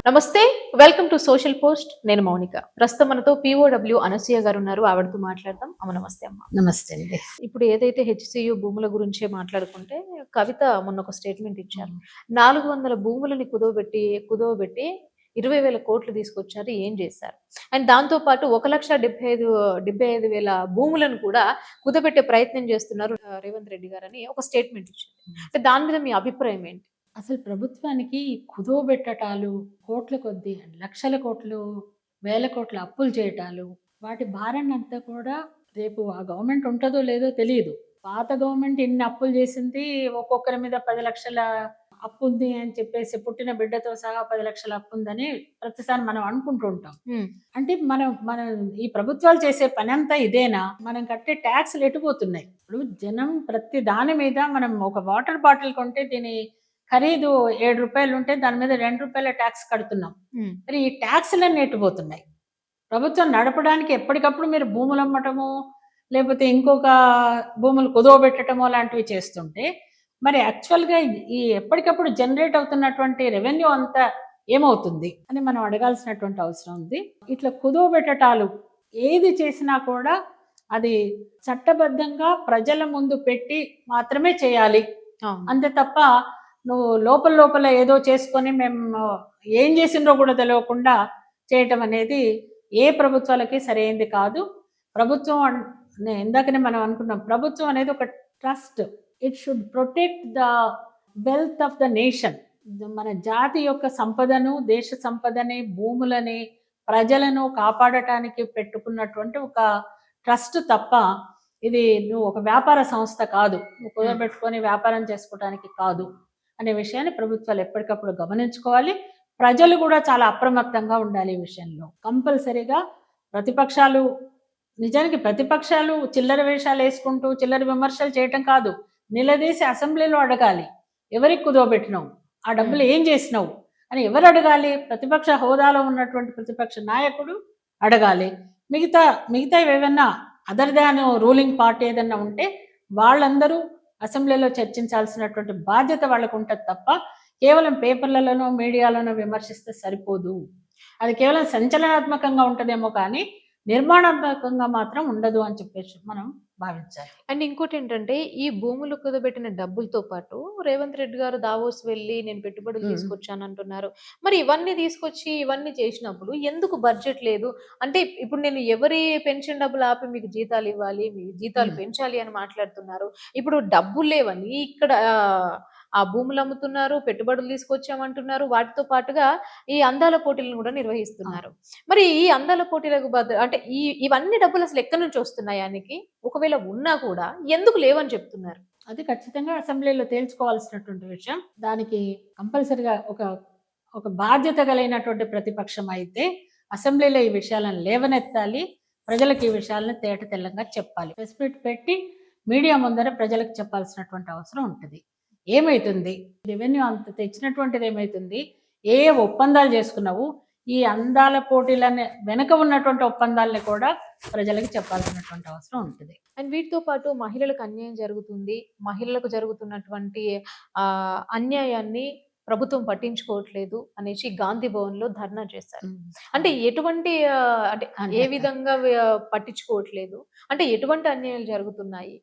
నమస్తే. Welcome to social post. నేను మౌనిక. ప్రస్తుతం మనతో పీఓడబ్ల్యూ అనసూయ గారు ఉన్నారు. ఆవిడతో మాట్లాడదాం. నమస్తే అమ్మ. నమస్తే అండి. ఇప్పుడు ఏదైతే హెచ్‌సీయూ భూముల గురించే మాట్లాడుకుంటే, కవిత మొన్న ఒక స్టేట్మెంట్ ఇచ్చారు. 400 భూములని కుదవబెట్టి 20,000 కోట్లు తీసుకొచ్చారు. ఏం చేశారు? అండ్ దాంతో పాటు 1,75,000 భూములను కూడా కుదబెట్టే ప్రయత్నం చేస్తున్నారు రేవంత్ రెడ్డి గారని ఒక స్టేట్మెంట్ ఇచ్చారు. అంటే దాని మీద మీ అభిప్రాయం ఏంటి? అసలు ప్రభుత్వానికి కుదోబెట్టటాలు, కోట్ల కొద్దీ, లక్షల కోట్లు, వేల కోట్ల అప్పులు చేయటాలు, వాటి భారాన్నంతా కూడా రేపు ఆ గవర్నమెంట్ ఉంటుందో లేదో తెలియదు. పాత గవర్నమెంట్ ఇన్ని అప్పులు చేసింది, ఒక్కొక్కరి మీద 10 లక్షల అప్పు ఉంది అని చెప్పేసి, పుట్టిన బిడ్డతో సహా 10 లక్షల అప్పు ఉందని ప్రతిసారి మనం అనుకుంటూ ఉంటాం. అంటే మనం ఈ ప్రభుత్వాలు చేసే పని అంతా ఇదేనా? మనం కట్టే ట్యాక్స్లు ఎటుపోతున్నాయి? ఇప్పుడు జనం ప్రతి దాని మీద, మనం ఒక వాటర్ బాటిల్ కొంటే దీని ఖరీదు 7 రూపాయలు ఉంటే దాని మీద 2 రూపాయల ట్యాక్స్ కడుతున్నాం. మరి ఈ ట్యాక్స్లన్నీ ఎటుపోతున్నాయి? ప్రభుత్వం నడపడానికి ఎప్పటికప్పుడు మీరు భూములు అమ్మటము, లేకపోతే ఇంకొక భూములు కుదవబెట్టడమో లాంటివి చేస్తుంటే, మరి యాక్చువల్గా ఈ ఎప్పటికప్పుడు జనరేట్ అవుతున్నటువంటి రెవెన్యూ అంతా ఏమవుతుంది అని మనం అడగాల్సినటువంటి అవసరం ఉంది. ఇట్లా కుదవబెట్టటాలు ఏది చేసినా కూడా అది చట్టబద్ధంగా ప్రజల ముందు పెట్టి మాత్రమే చేయాలి. అంతే తప్ప నువ్వు లోపల ఏదో చేసుకొని మేము ఏం చేసిండ్రో కూడా తెలియకుండా చేయటం అనేది ఏ ప్రభుత్వాలకి సరైనది కాదు. ప్రభుత్వం ఇందాకనే మనం అనుకున్నాం, ప్రభుత్వం అనేది ఒక trust. It should protect the wealth of the nation. మన జాతి యొక్క సంపదను, దేశ సంపదని, భూములని, ప్రజలను కాపాడటానికి పెట్టుకున్నటువంటి ఒక ట్రస్ట్ తప్ప ఇది నువ్వు ఒక వ్యాపార సంస్థ కాదు. నువ్వు కుదరబెట్టుకొని వ్యాపారం చేసుకోవడానికి కాదు అనే విషయాన్ని ప్రభుత్వాలు ఎప్పటికప్పుడు గమనించుకోవాలి. ప్రజలు కూడా చాలా అప్రమత్తంగా ఉండాలి ఈ విషయంలో. కంపల్సరీగా ప్రతిపక్షాలు చిల్లర వేషాలు వేసుకుంటూ చిల్లర విమర్శలు చేయటం కాదు, నిలదీసి అసెంబ్లీలో అడగాలి. ఎవరికి కుదవబెట్టినావు, ఆ డబ్బులు ఏం చేసినావు అని ఎవరు అడగాలి? ప్రతిపక్ష హోదాలో ఉన్నటువంటి ప్రతిపక్ష నాయకుడు అడగాలి. మిగతా ఏవైనా అదర్ దాన్ రూలింగ్ పార్టీ ఏదన్నా ఉంటే వాళ్ళందరూ అసెంబ్లీలో చర్చించాల్సినటువంటి బాధ్యత వాళ్ళకు ఉంటుంది తప్ప కేవలం పేపర్లలోనో మీడియాలోనో విమర్శిస్తే సరిపోదు. అది కేవలం సంచలనాత్మకంగా ఉంటుందేమో కానీ నిర్మాణాత్మకంగా మాత్రం ఉండదు అని చెప్పేసి మనం భావించాలి. అండ్ ఇంకోటి ఏంటంటే, ఈ భూములు కుదబెట్టిన డబ్బులతో పాటు రేవంత్ రెడ్డి గారు దావోస్ వెళ్ళి నేను పెట్టుబడులు తీసుకొచ్చాను అంటున్నారు. మరి ఇవన్నీ చేసినప్పుడు ఎందుకు బడ్జెట్ లేదు? అంటే ఇప్పుడు నేను ఎవరి పెన్షన్ డబ్బులు ఆపి మీకు జీతాలు ఇవ్వాలి, మీ జీతాలు పెంచాలి అని మాట్లాడుతున్నారు. ఇప్పుడు డబ్బులు లేవని ఇక్కడ ఆ భూములు అమ్ముతున్నారు, పెట్టుబడులు తీసుకొచ్చామంటున్నారు. వాటితో పాటుగా ఈ అందాల పోటీలను కూడా నిర్వహిస్తున్నారు. మరి ఈ అందాల పోటీలకు అంటే ఇవన్నీ డబ్బులు అసలు ఎక్కడి నుంచి వస్తున్నాయి ఆయనకి? ఒకవేళ ఉన్నా కూడా ఎందుకు లేవని చెప్తున్నారు? అది ఖచ్చితంగా అసెంబ్లీలో తేల్చుకోవాల్సినటువంటి విషయం. దానికి కంపల్సరిగా ఒక బాధ్యత కలిగినటువంటి ప్రతిపక్షం అయితే అసెంబ్లీలో ఈ విషయాలను లేవనెత్తాలి. ప్రజలకు ఈ విషయాలను తేట తెల్లంగా చెప్పాలి. ప్రెస్ మీట్ పెట్టి మీడియా ముందర ప్రజలకు చెప్పాల్సినటువంటి అవసరం ఉంటుంది. ఏమైతుంది రెవెన్యూ అంత తెచ్చినటువంటిది ఏమైతుంది? ఏ ఒప్పందాలు చేసుకున్నావు? ఈ అందాల పోటీలని వెనుక ఉన్నటువంటి ఒప్పందాలని కూడా ప్రజలకు చెప్పాల్సినటువంటి అవసరం ఉంటుంది. అండ్ వీటితో పాటు మహిళలకు అన్యాయం జరుగుతుంది, మహిళలకు జరుగుతున్నటువంటి అన్యాయాన్ని ప్రభుత్వం పట్టించుకోవట్లేదు అనేసి గాంధీ భవన్ లో ధర్నా చేశారు. అంటే ఎటువంటి అంటే ఏ విధంగా పట్టించుకోవట్లేదు, అంటే ఎటువంటి అన్యాయాలు జరుగుతున్నాయి,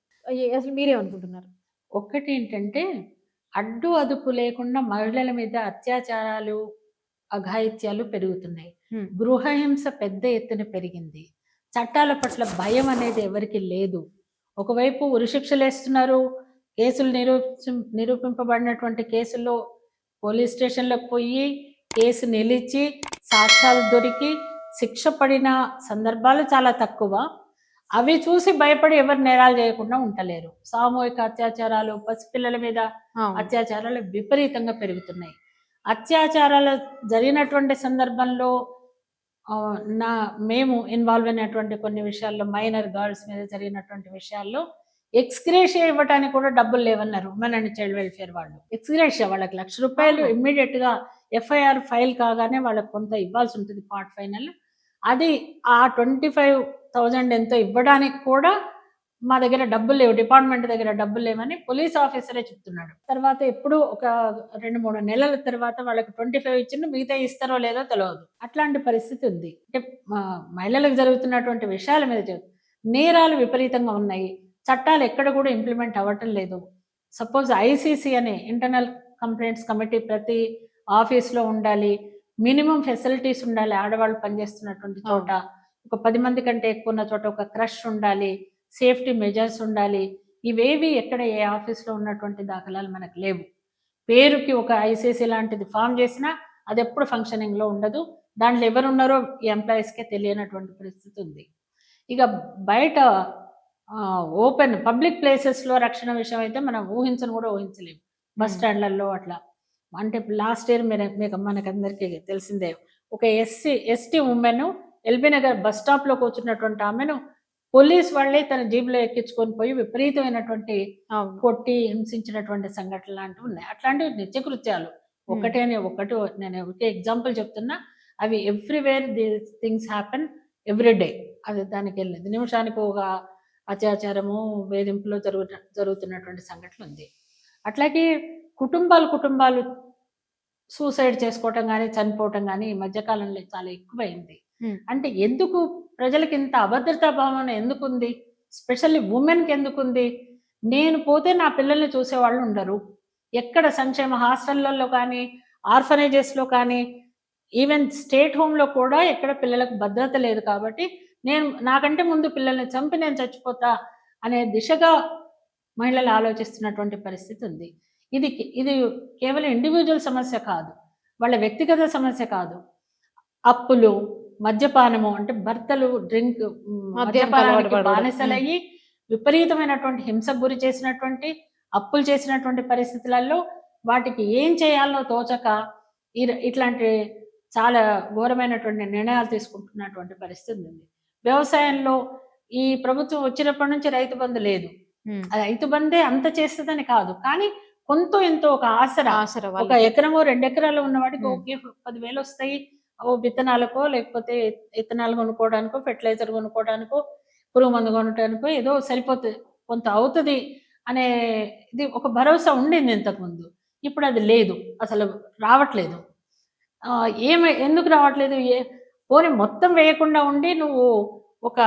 అసలు మీరేమనుకుంటున్నారు? ఒక్కటి ఏంటంటే, అడ్డు అదుపు లేకుండా మహిళల మీద అత్యాచారాలు, అఘాయిత్యాలు పెరుగుతున్నాయి. గృహహింస పెద్ద ఎత్తున పెరిగింది. చట్టాల పట్ల భయం అనేది ఎవరికి లేదు. ఒకవైపు ఉరిశిక్షలు వేస్తున్నారు. కేసులు నిరూపింపబడినటువంటి కేసుల్లో పోలీస్ స్టేషన్లకు పోయి కేసు నిలిచి సాక్ష్యాలు దొరికి శిక్ష పడిన సందర్భాలు చాలా తక్కువ. అవి చూసి భయపడి ఎవరు నేరాలు చేయకుండా ఉండలేరు. సామూహిక అత్యాచారాలు, పసిపిల్లల మీద అత్యాచారాలు విపరీతంగా పెరుగుతున్నాయి. అత్యాచారాలు జరిగినటువంటి సందర్భంలో మేము ఇన్వాల్వ్ అయినటువంటి కొన్ని విషయాల్లో, మైనర్ గర్ల్స్ మీద జరిగినటువంటి విషయాల్లో ఎక్స్గ్రేషియా ఇవ్వడానికి కూడా డబ్బులు లేవన్నారు ఉమెన్ అండ్ చైల్డ్ వెల్ఫేర్ వాళ్ళు. ఎక్స్గ్రేషియా వాళ్ళకి ₹1,00,000 ఇమ్మీడియట్గా ఎఫ్ఐఆర్ ఫైల్ కాగానే వాళ్ళకి కొంత ఇవ్వాల్సి ఉంటుంది పార్ట్ ఫైనల్. అది ఆ 25,000 ఎంతో ఇవ్వడానికి కూడా మా దగ్గర డబ్బులు లేవు, డిపార్ట్మెంట్ దగ్గర డబ్బులు లేవని పోలీస్ ఆఫీసరే చెప్తున్నాడు. తర్వాత ఎప్పుడు ఒక 2-3 నెలల తర్వాత వాళ్ళకి 25 ఇచ్చిండు, మిగతా ఇస్తారో లేదో తెలియదు. అట్లాంటి పరిస్థితి ఉంది. అంటే మహిళలకు జరుగుతున్నటువంటి విషయాల మీద నేరాలు విపరీతంగా ఉన్నాయి. చట్టాలు ఎక్కడ కూడా ఇంప్లిమెంట్ అవ్వటం లేదు. సపోజ్ ఐసీసీ అనే ఇంటర్నల్ కంప్లైంట్స్ కమిటీ ప్రతి ఆఫీస్లో ఉండాలి, మినిమం ఫెసిలిటీస్ ఉండాలి. ఆడవాళ్ళు పనిచేస్తున్నటువంటి చోట ఒక 10 మంది కంటే ఎక్కువ ఉన్న చోట ఒక క్రష్ ఉండాలి, సేఫ్టీ మెజర్స్ ఉండాలి. ఇవేవి ఎక్కడ ఏ ఆఫీస్లో ఉన్నటువంటి దాఖలాలు మనకు లేవు. పేరుకి ఒక ఐసీసీ లాంటిది ఫామ్ చేసినా అది ఎప్పుడు ఫంక్షనింగ్లో ఉండదు. దాంట్లో ఎవరున్నారో ఈ ఎంప్లాయీస్కే తెలియనటువంటి పరిస్థితి ఉంది. ఇక బయట ఓపెన్ పబ్లిక్ ప్లేసెస్లో రక్షణ విషయం అయితే మనం ఊహించను కూడా ఊహించలేము. బస్ స్టాండ్లలో అట్లా. అంటే లాస్ట్ ఇయర్ మీకు మనకందరికీ తెలిసిందే, ఒక ST women LB Nagar bus స్టాప్లో కూర్చున్నటువంటి ఆమెను పోలీస్ వాళ్ళే తన జీబులో ఎక్కించుకొని పోయి విపరీతమైనటువంటి కొట్టి హింసించినటువంటి సంఘటనలు లాంటివి ఉన్నాయి. అట్లాంటివి నిత్యకృత్యాలు. ఒకటి నేను ఒకే ఎగ్జాంపుల్ చెప్తున్నా. అవి everywhere these things happen every day. అది దానికి వెళ్ళలేదు, నిమిషానికి ఒక అత్యాచారము, వేధింపులో జరుగుతున్నటువంటి సంఘటన ఉంది. అట్లాగే కుటుంబాలు సూసైడ్ చేసుకోవటం కానీ చనిపోవటం కానీ ఈ మధ్యకాలంలో చాలా ఎక్కువైంది. అంటే ఎందుకు ప్రజలకి ఇంత అభద్రతా భావన ఎందుకుంది? స్పెషల్లీ ఉమెన్కి ఎందుకుంది? నేను పోతే నా పిల్లల్ని చూసేవాళ్ళు ఉండరు. ఎక్కడ సంక్షేమ హాస్టళ్లలో కానీ, ఆర్ఫనేజెస్లో కానీ, ఈవెన్ స్టేట్ హోమ్లో కూడా ఎక్కడ పిల్లలకు భద్రత లేదు. కాబట్టి నాకంటే ముందు పిల్లల్ని చంపి నేను చచ్చిపోతా అనే దిశగా మహిళలు ఆలోచిస్తున్నటువంటి పరిస్థితి ఉంది. ఇది కేవలం ఇండివిజువల్ సమస్య కాదు, వాళ్ళ వ్యక్తిగత సమస్య కాదు. అప్పులు, మద్యపానము, అంటే భర్తలు మద్యపానానికి బానిసలయ్యి విపరీతమైన హింసకు గురి చేసినటువంటి, అప్పులు చేసినటువంటి పరిస్థితులలో వాటికి ఏం చేయాలో తోచక ఇట్లాంటి చాలా ఘోరమైనటువంటి నిర్ణయాలు తీసుకుంటున్నటువంటి పరిస్థితి ఉంది. వ్యవసాయంలో ఈ ప్రభుత్వం వచ్చినప్పటి నుంచి రైతు బంధు లేదు. రైతు బంధే అంత చేస్తుందని కాదు, కానీ కొంత ఎంతో ఒక ఆసరా. ఒక ఎకరమో 2 ఎకరాలు ఉన్న వాడికి ఓకే 10,000 వస్తాయి. విత్తనాలకో లేకపోతే విత్తనాలు కొనుక్కోవడానికో, ఫెర్టిలైజర్ కొనుక్కోవడానికో, పురుగు మందు కొనడానికో ఏదో సరిపోతుంది, కొంత అవుతుంది అనే ఇది ఒక భరోసా ఉండింది ఇంతకుముందు. ఇప్పుడు అది లేదు, అసలు రావట్లేదు. ఎందుకు రావట్లేదు? పోనీ మొత్తం వేయకుండా ఉండి నువ్వు ఒక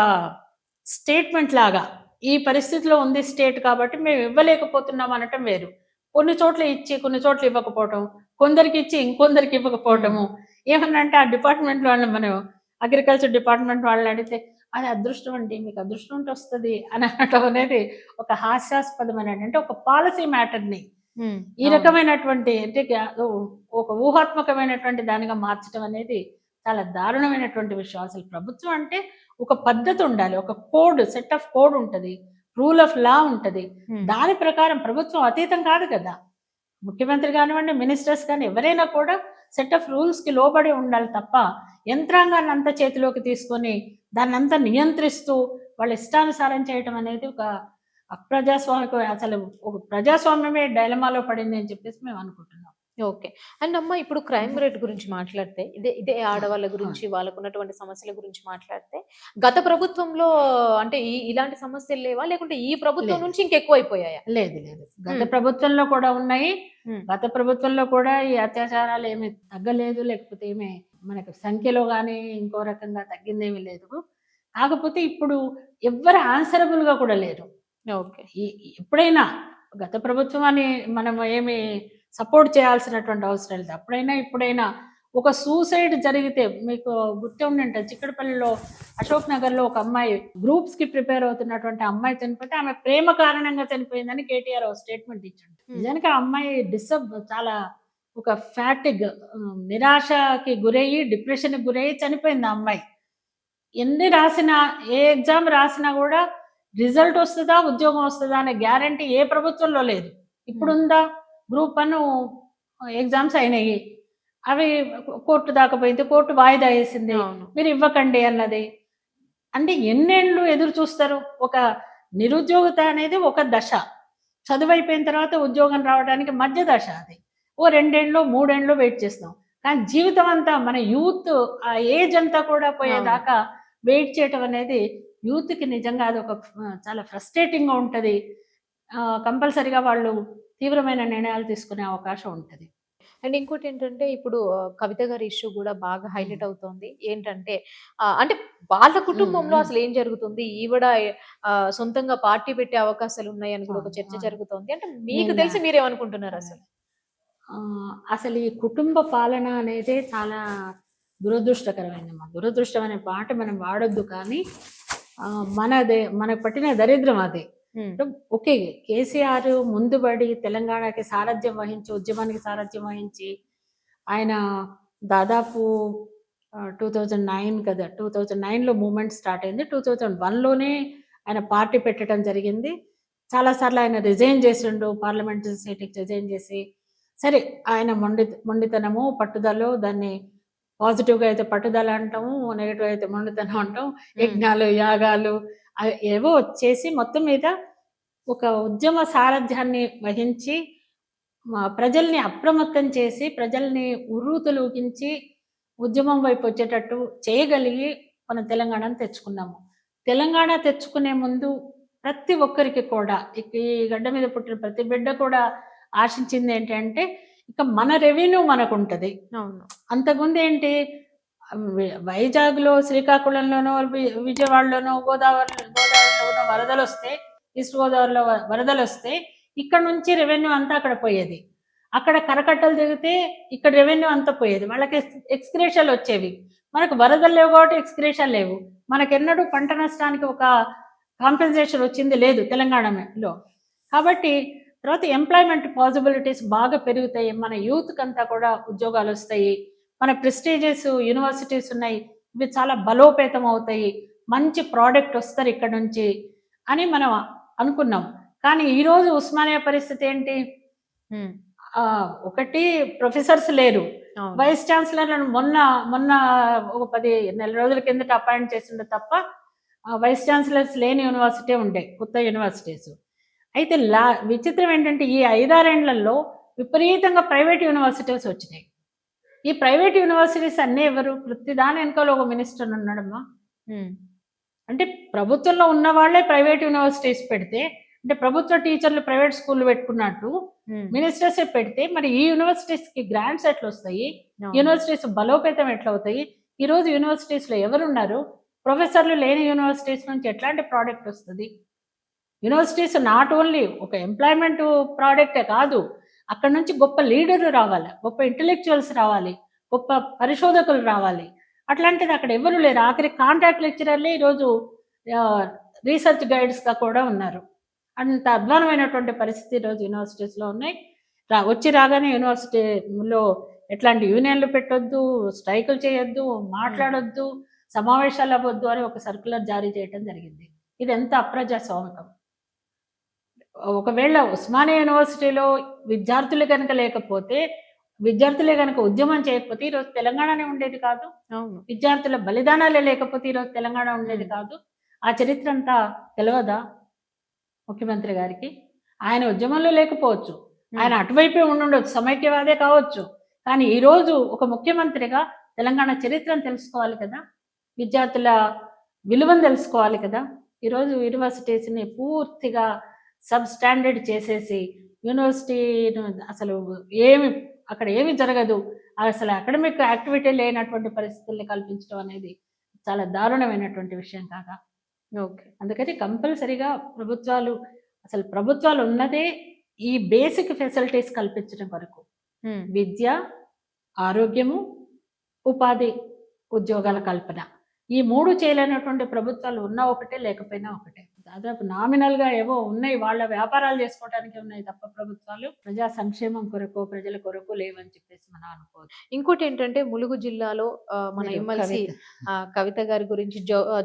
స్టేట్మెంట్ లాగా ఈ పరిస్థితిలో ఉంది స్టేట్ కాబట్టి మేము ఇవ్వలేకపోతున్నాం అనటం వేరు. కొన్ని చోట్ల ఇచ్చి కొన్ని చోట్ల ఇవ్వకపోవటం, కొందరికి ఇచ్చి ఇంకొందరికి ఇవ్వకపోవటము. ఏమన్నా అంటే ఆ డిపార్ట్మెంట్ వాళ్ళని, మనం అగ్రికల్చర్ డిపార్ట్మెంట్ వాళ్ళని అడిగితే అది అదృష్టం అండి, మీకు అదృష్టం ఉంటే వస్తుంది అని అనటం అనేది ఒక హాస్యాస్పదమైన, అంటే ఒక పాలసీ మ్యాటర్ని ఈ రకమైనటువంటి, అంటే ఒక ఊహాత్మకమైనటువంటి దానిగా మార్చడం అనేది చాలా దారుణమైనటువంటి విషయం. అసలు ప్రభుత్వం అంటే ఒక పద్ధతి ఉండాలి, ఒక కోడ్, సెట్ ఆఫ్ కోడ్ ఉంటుంది, రూల్ ఆఫ్ లా ఉంటుంది. దాని ప్రకారం ప్రభుత్వం అతీతం కాదు కదా. ముఖ్యమంత్రి కానివ్వండి, మినిస్టర్స్ కానీ ఎవరైనా కూడా సెట్ ఆఫ్ రూల్స్కి లోబడి ఉండాలి తప్ప యంత్రాంగాన్ని అంతా చేతిలోకి తీసుకొని దాన్ని అంతా నియంత్రిస్తూ వాళ్ళ ఇష్టానుసారం చేయటం అనేది ఒక అప్రజాస్వామిక, అసలు ఒక ప్రజాస్వామ్యమే డైలమాలో పడింది అని చెప్పేసి మేము అనుకుంటున్నాం. ఓకే. అండ్ అమ్మ, ఇప్పుడు క్రైమ్ రేట్ గురించి మాట్లాడితే, ఇదే ఆడవాళ్ళ గురించి, వాళ్ళకున్నటువంటి సమస్యల గురించి మాట్లాడితే, గత ప్రభుత్వంలో అంటే ఇలాంటి సమస్యలు లేవా? లేకుంటే ఈ ప్రభుత్వం నుంచి ఇంకెక్కువైపోయాయా? లేదు. గత ప్రభుత్వంలో కూడా ఉన్నాయి. గత ప్రభుత్వంలో కూడా ఈ అత్యాచారాలు ఏమి తగ్గలేదు, లేకపోతే ఏమి మనకు సంఖ్యలో కానీ ఇంకో రకంగా తగ్గిందేమీ లేదు. కాకపోతే ఇప్పుడు ఎవ్వరు ఆన్సరబుల్గా కూడా లేరు. ఓకే. ఎప్పుడైనా గత ప్రభుత్వాన్ని మనం ఏమి సపోర్ట్ చేయాల్సినటువంటి అవసరం లేదు. అప్పుడైనా ఇప్పుడైనా ఒక సూసైడ్ జరిగితే, మీకు గుర్తు ఉండింటే చిక్కడపల్లిలో అశోక్ నగర్లో ఒక అమ్మాయి గ్రూప్స్కి ప్రిపేర్ అవుతున్నటువంటి అమ్మాయి చనిపోతే ఆమె ప్రేమ కారణంగా చనిపోయిందని కేటీఆర్ స్టేట్మెంట్ ఇచ్చాడు. నిజానికి ఆ అమ్మాయి చాలా ఒక ఫ్యాటిగ్, నిరాశకి గురయ్యి, డిప్రెషన్కి గురయ్యి చనిపోయింది ఆ అమ్మాయి. ఎన్ని రాసినా, ఏ ఎగ్జామ్ రాసినా కూడా రిజల్ట్ వస్తుందా, ఉద్యోగం వస్తుందా అనే గ్యారంటీ ఏ ప్రభుత్వంలో లేదు. ఇప్పుడుందా? గ్రూప్ 1 ఎగ్జామ్స్ అయినాయి, అవి కోర్టు దాకా పోయింది, కోర్టు వాయిదా వేసింది, మీరు ఇవ్వకండి అన్నది. అంటే ఎన్నేళ్ళు ఎదురు చూస్తారు? ఒక నిరుద్యోగత అనేది ఒక దశ, చదువు అయిపోయిన తర్వాత ఉద్యోగం రావడానికి మధ్య దశ. అది ఓ 2 ఏళ్ళు 3 ఏళ్ళు వెయిట్ చేస్తాం. కానీ జీవితం అంతా, మన యూత్ ఆ ఏజ్ అంతా కూడా పోయేదాకా వెయిట్ చేయటం అనేది యూత్‌కి నిజంగా అదొక చాలా ఫ్రస్ట్రేటింగ్‌గా ఉంటది. కంపల్సరీగా వాళ్ళు తీవ్రమైన నిర్ణయాలు తీసుకునే అవకాశం ఉంటది. అండ్ ఇంకోటేంటంటే ఇప్పుడు కవిత గారి ఇష్యూ గూడా బాగా హ్మ్. హైలైట్ అవుతోంది. ఏంటంటే అంటే వాళ్ళ హ్మ్. కుటుంబంలో హ్మ్. అసలేం జరుగుతుంది? ఈవిడ సొంతంగా పార్టీ పెట్టే అవకాశాలున్నాయని గూడా ఒక అవును. చర్చ అవును. జరుగుతోంది. అంటే మీకు నేను తెలిసి మీరేమనుకుంటున్నారసలు? అసలు ఈ కుటుంబ పాలన అనేదే చాలా దురదృష్టకరమైనమ్మా. దురదృష్టం అనే మాట మనం వాడొద్దు కానీ మనకు పట్టిన దరిద్రం అది. హ్మ్. అంటే ఓకే. కేసీఆర్ ముందుబడి తెలంగాణకి సారథ్యం వహించి, ఉద్యమానికి సారథ్యం వహించి, ఆయన దాదాపు 2009 కదా! 2009లో మూవ్‌మెంట్ స్టార్ట్ అయింది. 2001లోనే ఆయన పార్టీ పెట్టడం జరిగింది. చాలా సార్లు ఆయన రిజైన్ చేసిండు. పార్లమెంటరీ సీట్‌కి రిజైన్ చేసి, సరే ఆయన మొండితనము, పట్టుదలో దాన్ని పాజిటివ్‌గా అయితే పట్టుదల అంటాము. నెగెటివ్ అయితే మొండితనం అంటాం. హ్మ్. యజ్ఞాలు, యాగాలు ఏవో చేసి మొత్తం మీద ఒక ఉద్యమ సారథ్యాన్ని వహించి ప్రజల్ని అప్రమత్తం చేసి, ప్రజల్ని ఉర్రూతలూగించి, ఉద్యమం వైపు వచ్చేటట్టు చేయగలిగి మనం తెలంగాణను తెచ్చుకున్నాము. తెలంగాణ తెచ్చుకునే ముందు ప్రతి ఒక్కరికి కూడా ఈ గడ్డ మీద పుట్టిన ప్రతి బిడ్డ కూడా ఆశించింది ఏంటంటే, ఇక మన రెవెన్యూ మనకుంటది. అవును. అంతకుముందేంటి వైజాగ్‌లో, శ్రీకాకుళంలోనో, విజయవాడలోనో, గోదావరిలోనో వరదలొస్తే, ఈస్ట్ గోదావరిలో వరదలొస్తే, ఇక్కడ నుంచి రెవెన్యూ అంతా అక్కడ పోయేది. అక్కడ కరకట్టలు దిగితే ఇక్కడ రెవెన్యూ అంతా పోయేది. వాళ్ళకి ఎక్స్‌గ్రేషియాలొచ్చేవి. మనకు వరదలు లేవు కాబట్టి ఎక్స్‌గ్రేషియాలు లేవు. మనకెన్నడూ పంట నష్టానికి ఒక కాంపెన్సేషన్ వచ్చింది లేదు తెలంగాణలో. కాబట్టి తర్వాత ఎంప్లాయ్‌మెంట్ పాసిబిలిటీస్ బాగా పెరుగుతాయి. మన యూత్‌కంతా కూడా ఉద్యోగాలొస్తాయి. మన ప్రెస్టీజియస్ యూనివర్సిటీస్ ఉన్నాయి. ఇవి చాలా బలోపేతం అవుతాయి. మంచి ప్రొడక్ట్ వస్తారు ఇక్కడ నుంచి అని మనం అనుకున్నాం. కానీ ఈరోజు ఉస్మానియా పరిస్థితి ఏంటి? హ్మ్. ఒకటి ప్రొఫెసర్స్ లేరు. అవును. వైస్ ఛాన్సలర్‌లను మొన్న మొన్న ఒక 10 నెల రోజుల కిందట అపాయింట్ చేసిండు తప్ప వైస్ ఛాన్సలర్స్ లేని యూనివర్సిటీ ఉండే. కొత్త యూనివర్సిటీస్. అయితే విచిత్రం ఏంటంటే ఈ 5, 6 ఏండ్లలో విపరీతంగా ప్రైవేట్ యూనివర్సిటీస్ వచ్చినాయి. ఈ ప్రైవేట్ యూనివర్సిటీస్ అన్నీ ఎవరు? ప్రతి దాని ఎనకాల ఒక మినిస్టర్ ఉన్నాడమ్మా. హ్మ్. అంటే ప్రభుత్వంలో ఉన్నవాళ్ళే ప్రైవేట్ యూనివర్సిటీస్ పెడితే, అంటే ప్రభుత్వ టీచర్లు ప్రైవేట్ స్కూల్‌లు పెట్టుకున్నట్టు హ్మ్. మినిస్టర్సే పెడితే, మరి ఈ యూనివర్సిటీస్‌కి గ్రాంట్స్ ఎట్లొస్తాయి? అవును. యూనివర్సిటీస్ బలోపేతం ఎట్లవుతాయి? ఈరోజు యూనివర్సిటీస్‌లో ఎవరున్నారు? ప్రొఫెసర్‌లు లేని యూనివర్సిటీస్ నుంచి ఎట్లాంటి ప్రొడక్ట్ వస్తది? యూనివర్సిటీస్ నాట్ ఓన్లీ ఒక ఎంప్లాయ్‌మెంట్ ప్రొడక్టే కాదు. అక్కడి నుంచి గొప్ప లీడర్‌లు రావాలి. గొప్ప ఇంటెలెక్చువల్స్ రావాలి. గొప్ప పరిశోధకులు రావాలి. అట్లాంటిది అక్కడ ఎవరు లేరు. ఆఖరికి కాంట్రాక్ట్ లెక్చరర్‌లే ఈరోజు ఆహ్, రీసెర్చ్ గైడ్స్‌గా కూడా ఉన్నారు. అంత అధ్వానమైనటువంటి పరిస్థితి ఈరోజు యూనివర్సిటీస్‌లో ఉన్నాయి. వచ్చి రాగానే యూనివర్సిటీలో ఎట్లాంటి యూనియన్‌లు పెట్టొద్దు, స్ట్రైకులు చేయొద్దు, హ్మ్. మాట్లాడొద్దు, సమావేశాలు అవ్వొద్దు అని ఒక సర్క్యులర్ జారీ చేయటం జరిగింది. ఇది ఎంత అప్రజాస్వామికం. ఒకవేళ ఉస్మానియా యూనివర్సిటీలో విద్యార్థులు గనక లేకపోతే, విద్యార్థులే గనక ఉద్యమం చేయకపోతే ఈరోజు తెలంగాణనే ఉండేది కాదు. అవును. విద్యార్థుల బలిదానాలే లేకపోతే ఈరోజు తెలంగాణ ఉండేది హ్మ్. కాదు. ఆ చరిత్ర అంతా తెలవదా ముఖ్యమంత్రి గారికి? ఆయన ఉద్యమంలో లేకపోవచ్చు. హ్మ్. ఆయన అటువైపే ఉండుండొచ్చు. సమైక్యవాదే కావచ్చు. కానీ ఈరోజు ఒక ముఖ్యమంత్రిగా తెలంగాణ చరిత్రను తెలుసుకోవాలి కదా! విద్యార్థుల విలువను తెలుసుకోవాలి కదా! ఈరోజు యూనివర్సిటీస్‌ని పూర్తిగా సబ్ స్టాండర్డ్ చేసేసి, యూనివర్సిటీను అసలు ఏమి అక్కడ ఏమి జరగదు. అసలు అకాడమిక్ యాక్టివిటీ లేనటువంటి పరిస్థితుల్ని కల్పించడం అనేది చాలా దారుణమైనటువంటి విషయం కాదా? ఓకే. అందుకని కంపల్సరీగా ప్రభుత్వాలు ఉన్నదే ఈ బేసిక్ ఫెసిలిటీస్ కల్పించడం కొరకు. హ్మ్. విద్య, ఆరోగ్యము, ఉపాధి, ఉద్యోగాల ఓకే. కల్పన. ఈ 3 చేయలేనటువంటి ప్రభుత్వాలు ఉన్నా ఒకటే, లేకపోయినా ఒకటే. దాదాపు నామినల్‌గా ఏవో ఉన్నాయి. వాళ్ళ వ్యాపారాలు చేసుకోవటానికే ఉన్నాయి తప్ప ప్రభుత్వాలు ప్రజా సంక్షేమం కొరకు, ప్రజల కొరకు లేవని చెప్పేసి మనం అనుకోవద్దు. ఇంకోటేంటంటే ములుగు జిల్లాలో మన మీరు ఎమ్మెల్సీ కవిత కవిత గారి గురించి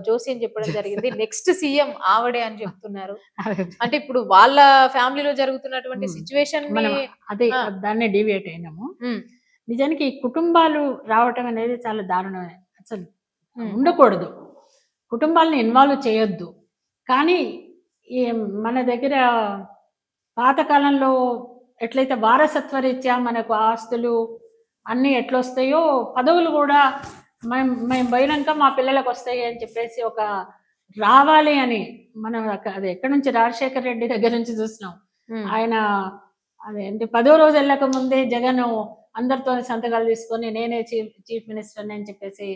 జోసి అని చెప్పడం జరిగింది. నెక్స్ట్ సీఎం ఆవిడే అని చెప్తున్నారు. అదే. అంటే ఇప్పుడు వాళ్ళ ఫ్యామిలీలో జరుగుతున్నటువంటి హ్మ్. సిట్యుయేషన్‌ని మనం అదే ఆ! దాన్నే డీవియేట్ అయినాము. హ్మ్. నిజానికి ఈ కుటుంబాలు రావటం అనేది చాలా దారుణమే. అసలు హ్మ్. ఉండకూడదు. కుటుంబాలను ఇన్వాల్వ్ చేయొద్దు. కానీ ఈ మన దగ్గర పాత కాలంలో ఎట్లయితే వారసత్వ రీత్యా మనకు ఆస్తులు అన్నీ ఎట్లొస్తాయో, పదవులు గూడా మేము పోయినంక మా పిల్లలకొస్తాయి అని చెప్పేసి ఒక రావాలి అని మనం అది ఎక్కడి నుంచి రాజశేఖర్ రెడ్డి దగ్గర నుంచి చూసినాం. ఉమ్, ఆయన అదేంటి 10వ రోజు వెళ్ళక ముందే జగన్ అందరితో సంతకాలు తీసుకొని నేనే చీఫ్ మినిస్టర్ అని చెప్పేసి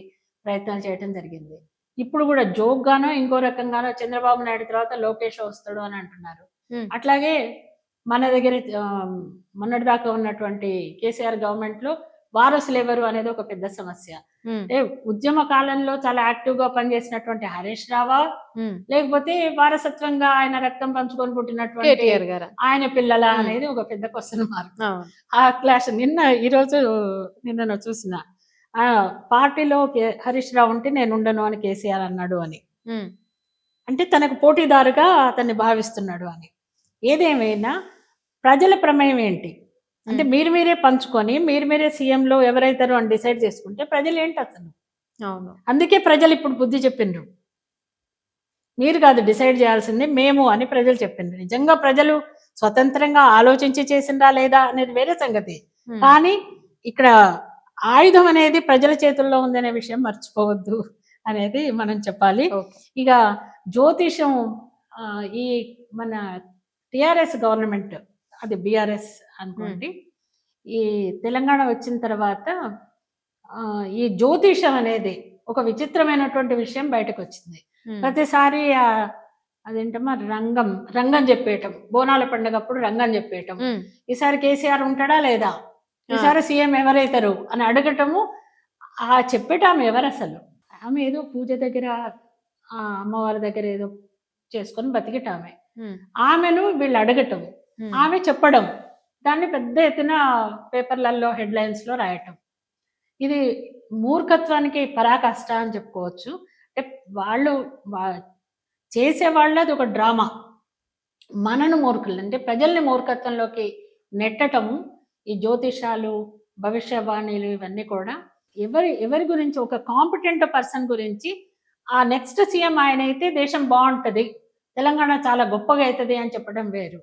ప్రయత్నాలు చేయడం జరిగింది. ఇప్పుడు కూడా జోక్ గానో ఇంకో రకంగానో చంద్రబాబు నాయుడు తర్వాత లోకేష్ వస్తాడు అని అంటున్నారు. ఉమ్, అట్లాగే మన దగ్గర మొన్నటిదాకా ఉన్నటువంటి కేసీఆర్ గవర్నమెంట్ లో వారసులు ఎవరు అనేది ఒక పెద్ద సమస్య. ఉమ్, అంటే ఉద్యమ కాలంలో చాలా యాక్టివ్ గా పనిచేసినటువంటి హరీష్ రావా, ఉమ్. లేకపోతే వారసత్వంగా ఆయన రక్తం పంచుకొని పుట్టినటువంటి కేటీఆర్ గారు. ఆయన పిల్లల అనేది ఒక పెద్ద క్వశ్చన్ మార్క్. అవును. ఆ క్లాష్ ఈరోజు నిన్న చూసిన ఆ పార్టీలో హరీష్ రావు ఉంటే నేను ఉండను అని కేసీఆర్ అన్నాడు అని, ఉమ్, అంటే తనకు పోటీదారుగా అతన్ని భావిస్తున్నాడు అని. ఏదేమైనా ప్రజల ప్రమేయం ఏంటి అంటే మీరే పంచుకొని మీరే సీఎంలో ఎవరైతారో అని డిసైడ్ చేసుకుంటే ప్రజలు ఏంటి అసలు. అవును. అందుకే ప్రజలు ఇప్పుడు బుద్ధి చెప్పిండ్రు, మీరు కాదు డిసైడ్ చేయాల్సింది మేము అని ప్రజలు చెప్పిండ్రు. నిజంగా ప్రజలు స్వతంత్రంగా ఆలోచించి చేసిందా లేదా అనేది వేరే సంగతి. ఉమ్, కానీ ఇక్కడ ఆయుధం అనేది ప్రజల చేతుల్లో ఉందనే విషయం మర్చిపోవద్దు అనేది మనం చెప్పాలి. ఓకే. ఇక జ్యోతిషం ఈ మన టిఆర్ఎస్ గవర్నమెంట్, అది బిఆర్ఎస్ అనుకోండి, ఈ తెలంగాణ వచ్చిన తర్వాత ఈ జ్యోతిషం అనేది ఒక విచిత్రమైనటువంటి విషయం బయటకు వచ్చింది. ఉమ్, ప్రతిసారి అదేంటమ్మా రంగం చెప్పేయటం, బోనాల పండుగప్పుడు రంగం చెప్పేయటం, ఉమ్, ఈసారి కేసీఆర్ ఉంటాడా లేదా, ఈసారి సీఎం ఎవరైతారు అని అడగటము. ఆ చెప్పేటామె ఎవరు అసలు? ఆమె ఏదో పూజ దగ్గర అమ్మవారి దగ్గర ఏదో చేసుకొని బతికేటామె. ఉమ్, ఆమెను వీళ్ళు అడగటం, ఉమ్. ఆమె చెప్పడం, దాన్ని పెద్ద ఎత్తున పేపర్లలో హెడ్లైన్స్లో రాయటం. ఇది మూర్ఖత్వానికి పరాకాష్ట అని చెప్పుకోవచ్చు. అంటే వాళ్ళు చేసే వాళ్ళది ఒక డ్రామా, మనను మూర్ఖులు అంటే ప్రజల్ని మూర్ఖత్వంలోకి నెట్టటము. ఈ జ్యోతిషాలు, భవిష్యవాణిలు ఇవన్నీ కూడా ఎవరి గురించి, ఒక కాంపిటెంట్ పర్సన్ గురించి, ఆ నెక్స్ట్ సీఎం ఆయన అయితే దేశం బాగుంటది, తెలంగాణ చాలా గొప్పగా అవుతుంది అని చెప్పడం వేరు.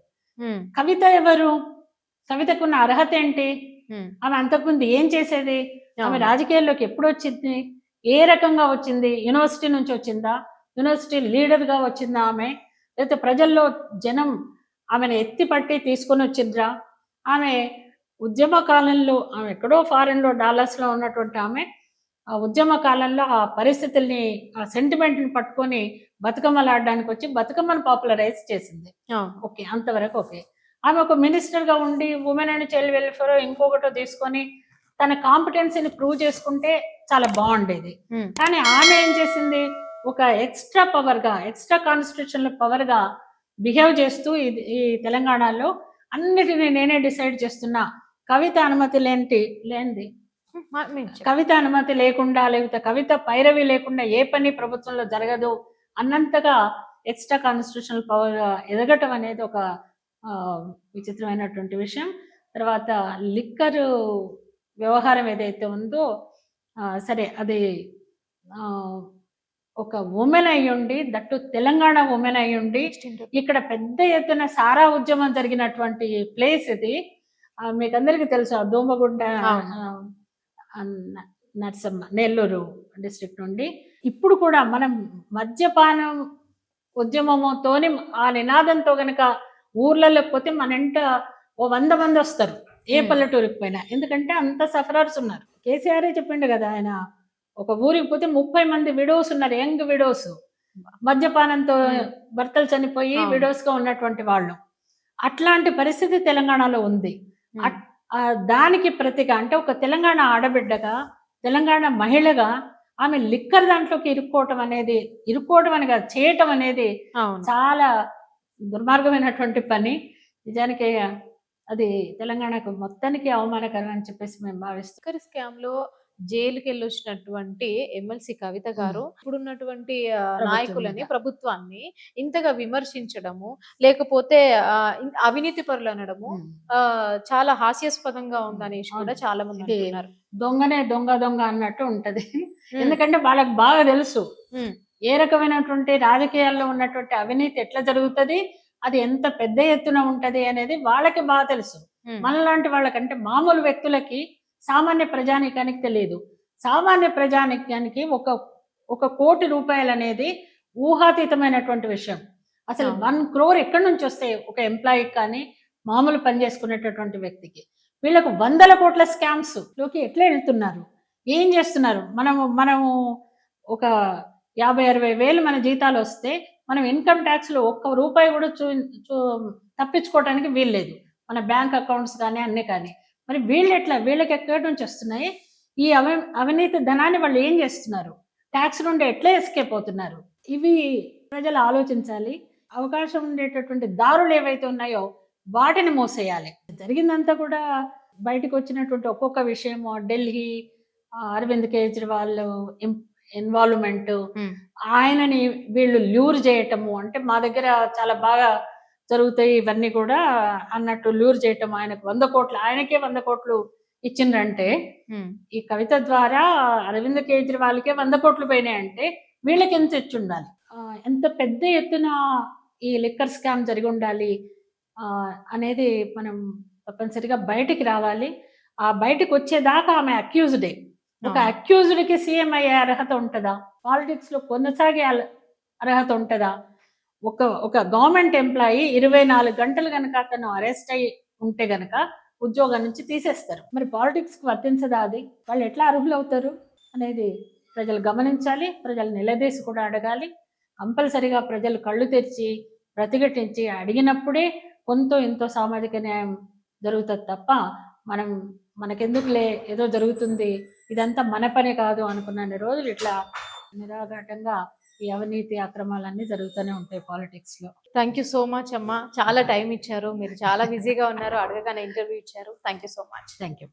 కవిత ఎవరు? కవితకున్న అర్హత ఏంటి? ఆమె అంతకుముందు ఏం చేసేది? ఆమె రాజకీయాల్లోకి ఎప్పుడు వచ్చింది? ఏ రకంగా వచ్చింది? యూనివర్సిటీ నుంచి వచ్చిందా? యూనివర్సిటీ లీడర్గా వచ్చిందా ఆమె? లేకపోతే ప్రజల్లో జనం ఆమెను ఎత్తి పట్టి తీసుకొని వచ్చిండ్రా? ఆమె ఉద్యమ కాలంలో, ఆమె ఎక్కడో ఫారెన్లో డాలర్స్లో ఉన్నటువంటి ఆమె ఆ ఉద్యమ కాలంలో ఆ పరిస్థితుల్ని, ఆ సెంటిమెంట్ని పట్టుకొని బతుకమ్మలు ఆడడానికి వచ్చి బతుకమ్మను పాపులరైజ్ చేసింది. ఓకే, అంతవరకు ఓకే. ఆమె ఒక మినిస్టర్గా ఉండి ఉమెన్ అండ్ చైల్డ్ వెల్ఫేర్ ఇంకొకటో తీసుకొని తన కాంపిటెన్సీని ప్రూవ్ చేసుకుంటే చాలా బాగుండేది. కానీ ఆమె ఏం చేసింది? ఒక ఎక్స్ట్రా పవర్గా, ఎక్స్ట్రా కాన్స్టిట్యూషనల్ పవర్గా బిహేవ్ చేస్తూ ఈ తెలంగాణలో అన్నిటినీ నేనే డిసైడ్ చేస్తున్నా, కవిత అనుమతి లేనిది, కవిత అనుమతి లేకుండా, లేకపోతే కవిత పైరవి లేకుండా ఏ పని ప్రభుత్వంలో జరగదు అన్నంతగా ఎక్స్ట్రా కాన్స్టిట్యూషనల్ పవర్ ఎదగటం అనేది ఒక విచిత్రమైనటువంటి విషయం. తర్వాత లిక్కర్ వ్యవహారం ఏదైతే ఉందో, సరే అది ఒక ఉమెన్ అయ్యుండి, దట్టు తెలంగాణ ఉమెన్ అయ్యుండి ఇక్కడ పెద్ద ఎత్తున సారా ఉద్యమం జరిగినటువంటి ప్లేస్ ఇది. మీకు అందరికీ తెలుసు, దోమగుండ నర్సమ్మ, నెల్లూరు డిస్ట్రిక్ట్ నుండి. ఇప్పుడు కూడా మనం మద్యపానం ఉద్యమముతోని ఆ నినాదంతో గనక ఊర్లలో పోతే మన ఇంట 100 మంది వస్తారు, ఏ పల్లెటూరికి పోయినా. ఎందుకంటే అంత సఫరర్స్ ఉన్నారు. కేసీఆర్ చెప్పిండు కదా, ఆయన ఒక ఊరికి పోతే 30 మంది విడోస్ ఉన్నారు, యంగ్ విడోస్, మద్యపానంతో భర్తలు చనిపోయి విడోస్ గా ఉన్నటువంటి వాళ్ళు. అట్లాంటి పరిస్థితి తెలంగాణలో ఉంది. దానికి ప్రతిగా అంటే ఒక తెలంగాణ ఆడబిడ్డగా, తెలంగాణ మహిళగా ఆమె లిక్కర్ దాంట్లోకి ఇరుక్కోవటం అని కాదు, చేయటం అనేది చాలా దుర్మార్గమైనటువంటి పని. నిజానికి అది తెలంగాణకు మొత్తానికి అవమానకరం అని చెప్పేసి మేము భావిస్తాం. స్కామ్ లో జైలుకి వెళ్ళొచ్చినటువంటి ఎమ్మెల్సీ కవిత గారు ఇప్పుడున్నటువంటి నాయకులని, ప్రభుత్వాన్ని ఇంతగా విమర్శించడము, లేకపోతే అవినీతి పరులు అనడము చాలా హాస్యాస్పదంగా ఉందనేసి కూడా చాలా మంది అంటున్నారు. దొంగనే దొంగ అన్నట్టు ఉంటది. ఎందుకంటే వాళ్ళకి బాగా తెలుసు ఏ రకమైనటువంటి రాజకీయాల్లో ఉన్నటువంటి అవినీతి ఎట్లా జరుగుతుంది, అది ఎంత పెద్ద ఎత్తున ఉంటది అనేది వాళ్ళకి బాగా తెలుసు. మనలాంటి వాళ్ళకంటే మామూలు వ్యక్తులకి, సామాన్య ప్రజానికానికి తెలియదు. సామాన్య ప్రజానికానికి 1 కోటి రూపాయలు అనేది ఊహాతీతమైనటువంటి విషయం. అసలు అవును. 1 crore ఎక్కడి నుంచి వస్తాయి ఒక ఎంప్లాయీకి కానీ, మామూలు పని చేసుకునేటటువంటి వ్యక్తికి. వీళ్ళకు వందల కోట్ల స్కామ్స్ లోకి ఎట్లా వెళ్తున్నారు? ఏం చేస్తున్నారు? మనము ఒక 50-60 వేలు మన జీతాలు వస్తే మనం ఇన్కమ్ ట్యాక్స్‌లో ఒక్క రూపాయి కూడా చూ తప్పించుకోవడానికి వీల్లేదు. మన బ్యాంక్ అకౌంట్స్ కానీ అన్నీ కానీ. మరి వీళ్ళకి ఎక్కడి నుంచి వస్తున్నాయి? ఈ అవినీతి ధనాన్ని వాళ్ళు ఏం చేస్తున్నారు? ట్యాక్స్ నుండి ఎట్లా ఎస్కేప్ అవుతున్నారు? ఇవి ప్రజలు ఆలోచించాలి. అవకాశం ఉండేటటువంటి దారులు ఏవైతే ఉన్నాయో వాటిని మూసేయాలి. జరిగిందంతా కూడా బయటకు వచ్చినటువంటి ఒక్కొక్క విషయము ఢిల్లీ అరవింద్ కేజ్రీవాల్ ఇన్వాల్వ్‌మెంట్, హ్మ్. ఆయనని వీళ్ళు ల్యూర్ చేయటము, అంటే మా దగ్గర చాలా బాగా జరుగుతాయి ఇవన్నీ కూడా అన్నట్టు ల్యూర్ చేయటం. ఆయనకు 100 కోట్లు, ఆయనకే 100 కోట్లు ఇచ్చిండ్రంటే హ్మ్. ఈ కవిత ద్వారా అరవింద్ కేజ్రీవాల్‌కే 100 కోట్లు పోయినాయంటే వీళ్ళకి ఎంత ఉండాలి? ఎంత పెద్ద ఎత్తున ఈ లిక్కర్ స్కామ్ జరిగి ఉండాలి అనేది మనం తప్పనిసరిగా బయటికి రావాలి. ఆ బయటకు వచ్చేదాకా ఆమె అక్యూజ్డే. ఒక అవును. అక్యూజ్డ్‌కి సీఎం అయ్యే అర్హత ఉంటదా? పాలిటిక్స్‌లో కొనసాగే అర్హత ఉంటదా? ఒక గవర్నమెంట్ ఎంప్లాయీ 24 గంటలు గనక అతను అరెస్ట్ అయ్యి ఉంటే గనక ఉద్యోగం నుంచి తీసేస్తారు. మరి పాలిటిక్స్‌కి వర్తించదా అది? వాళ్ళు ఎట్లా అర్హులవుతారు అనేది ప్రజలు గమనించాలి. ప్రజలు నిలదీసి కూడా అడగాలి. కంపల్సరీగా ప్రజలు కళ్ళు తెరిచి, ప్రతిఘటించి అడిగినప్పుడే కొంతో ఎంతో సామాజిక న్యాయం జరుగుతది తప్ప, మనం మనకెందుకులే ఏదో జరుగుతుంది, ఇదంతా మన పని కాదు అనుకున్నన్ని రోజులు ఇట్లా నిరాఘాటంగా ఈ అవినీతి అక్రమాలన్నీ జరుగుతూనే ఉంటాయి పాలిటిక్స్‌లో. థ్యాంక్ యూ సో మచ్ అమ్మా. చాలా టైం ఇచ్చారు. మీరు చాలా బిజీగా ఉన్నారు. అడగగానే ఇంటర్వ్యూ ఇచ్చారు. Thank you so much. Thank you.